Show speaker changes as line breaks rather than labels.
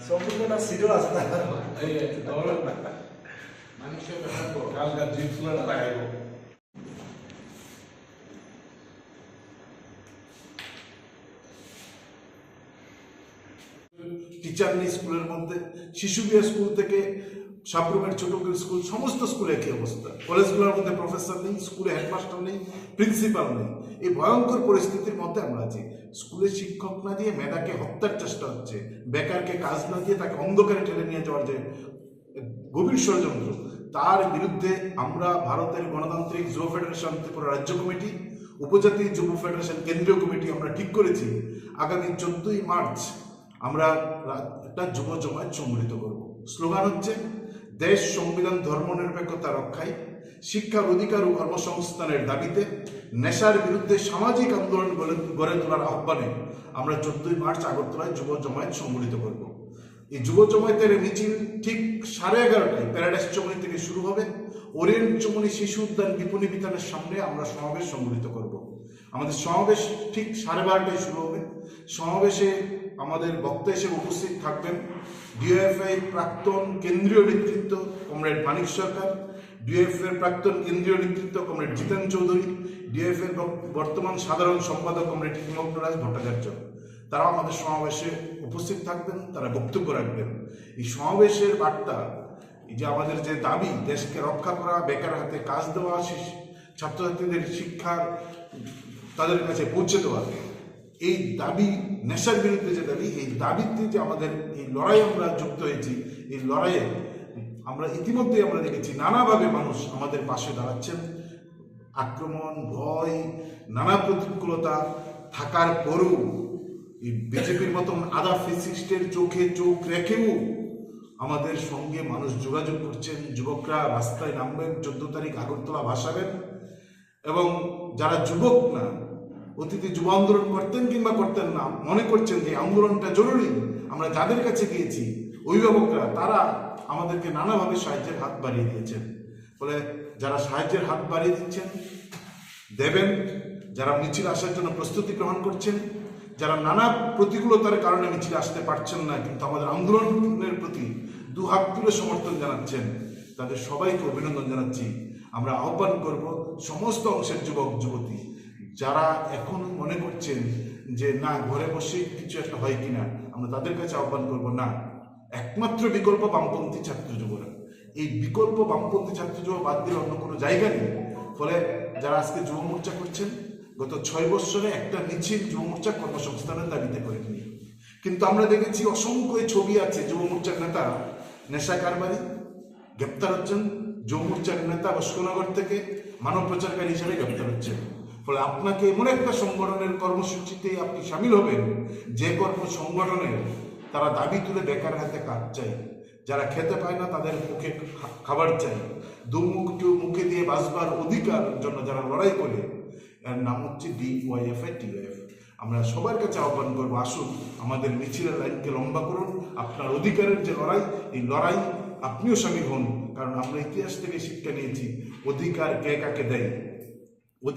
সম্পূর্ণটা সিরিয়াল আছে না
এই ধরো মানুষের কালকার জিনিসগুলো লাগাইব
টিচার নেই স্কুলের মধ্যে, শিশু বিহার স্কুল থেকে সাবরুমের ছোট স্কুল, সমস্ত স্কুলে একই অবস্থা। কলেজগুলোর মধ্যে প্রফেসর নেই, স্কুলে হেডমাস্টার নেই, প্রিন্সিপাল নেই। এই ভয়ঙ্কর পরিস্থিতির মধ্যে আমরা আছি। স্কুলে শিক্ষক না দিয়ে মেধাকে হত্যার চেষ্টা হচ্ছে, বেকারকে কাজ না দিয়ে তাকে অন্ধকারে ঠেলে নিয়ে যাওয়ার যে গভীর ষড়যন্ত্র, তার বিরুদ্ধে আমরা ভারতের গণতান্ত্রিক যুব ফেডারেশন ত্রিপুরা রাজ্য কমিটি, উপজাতি যুব ফেডারেশন কেন্দ্রীয় কমিটি আমরা ঠিক করেছি আগামী 14ই মার্চ আমরা একটা যুব জমায়েত সংগঠিত করব। স্লোগান হচ্ছে দেশ, সংবিধান, ধর্মনিরপেক্ষতা রক্ষায়, শিক্ষার অধিকার ও কর্মসংস্থানের দাবিতে, নেশার বিরুদ্ধে সামাজিক আন্দোলন গড়ে তোলার আহ্বানে আমরা 14ই মার্চ আগরতলায় যুব জমায়েত সংগঠিত করব। এই যুব জমায়েতের মিছিল ঠিক 11:30টায় প্যারাডাইস চমনি থেকে শুরু হবে। ওরিয়েন্ট চমনি শিশু উদ্যান বিপণী বিতানের সামনে আমরা সমাবেশ সংগঠিত করব। আমাদের সমাবেশ ঠিক 12:30টায় শুরু হবে। সমাবেশে আমাদের বক্তা হিসেবে উপস্থিত থাকবেন ডিওএফআই প্রাক্তন কেন্দ্রীয় নেতৃত্ব কমরেড মানিক সরকার, ডিওএফআই প্রাক্তন কেন্দ্রীয় নেতৃত্ব কমরেড জিতেন চৌধুরী, ডিওএফআই বর্তমান সাধারণ সম্পাদক কমরেড হিমগ্নরাজ ভট্টাচার্য। তারা আমাদের সমাবেশে উপস্থিত থাকবেন, তারা বক্তব্য রাখবেন। এই সমাবেশের বার্তা, এই যে আমাদের যে দাবি দেশকে রক্ষা করা, বেকার হাতে কাজ দেওয়া, ছাত্রছাত্রীদের শিক্ষার তাদের কাছে পৌঁছে দেওয়া, এই দাবি, নেশার বিরুদ্ধে যে দাবি, এই দাবিতে যে আমাদের এই লড়াই আমরা যুক্ত হয়েছি, এই লড়াইয়ে আমরা ইতিমধ্যে আমরা দেখেছি নানাভাবে মানুষ আমাদের পাশে দাঁড়াচ্ছেন। আক্রমণ, ভয়, নানা প্রতিকূলতা থাকার পরও এই বিজেপির মতন আধা ফেসিস্টের চোখে চোখ রেখেও আমাদের সঙ্গে মানুষ যোগাযোগ করছেন। যুবকরা রাস্তায় নামবেন, 14 তারিখ আগরতলা ভাসাবেন। এবং যারা যুবক না, অতীতে যুব আন্দোলন করতেন কিংবা করতেন না, মনে করছেন যে আন্দোলনটা জরুরি, আমরা যাদের কাছে গিয়েছি অভিভাবকরা, তারা আমাদেরকে নানাভাবে সাহায্যের হাত বাড়িয়ে দিয়েছেন। ফলে যারা সাহায্যের হাত বাড়িয়ে দিচ্ছেন দেবেন, যারা মিছিল আসার জন্য প্রস্তুতি গ্রহণ করছেন, যারা নানা প্রতিকূলতার কারণে মিছিলে আসতে পারছেন না কিন্তু আমাদের আন্দোলনের প্রতি দু হাত তুলে সমর্থন জানাচ্ছেন, তাদের সবাইকে অভিনন্দন জানাচ্ছি। আমরা আহ্বান করব সমস্ত অংশের যুবক যুবতী যারা এখন মনে করছেন যে না ঘরে বসে কিছু একটা হয় কিনা, আমরা তাদের কাছে আহ্বান করব না, একমাত্র বিকল্প বামপন্থী ছাত্র যুবরা। এই বিকল্প বামপন্থী ছাত্র যুব বাদ দিলে অন্য কোনো জায়গা নেই। ফলে যারা আজকে যুব মোর্চা করছেন, গত 6 বছরে একটা মিছিল যুব মোর্চা কর্মসংস্থানের দাবিতে করেনি। কিন্তু আমরা দেখেছি অসংখ্য ছবি আছে যুব মোর্চার নেতা নেশা কারবারি গ্রেপ্তার হচ্ছেন, যুব মোর্চার নেতা অস্কনগর থেকে মানব পাচারকারী হিসেবে গ্রেপ্তার হচ্ছেন। ফলে আপনাকে এমন একটা সংগঠনের কর্মসূচিতে আপনি সামিল হবেন যে সংগঠনের তারা দাবি তুলে বেকার হাতে কাজ চাই, যারা খেতে পায় না তাদের মুখে খাবার চাই, মুখে দিয়ে বাঁচবার অধিকার জন্য যারা লড়াই করে, এর নাম হচ্ছে ডিওয়াইএফআই টিওএফ। আমরা সবার কাছে আহ্বান করবো, আসুন আমাদের মিছিলের লাইনকে লম্বা করুন। আপনার অধিকারের যে লড়াই, এই লড়াই আপনিও সামিল হন। কারণ আমরা ইতিহাস থেকে শিক্ষা নিয়েছি, অধিকার কে কাকে দেয়,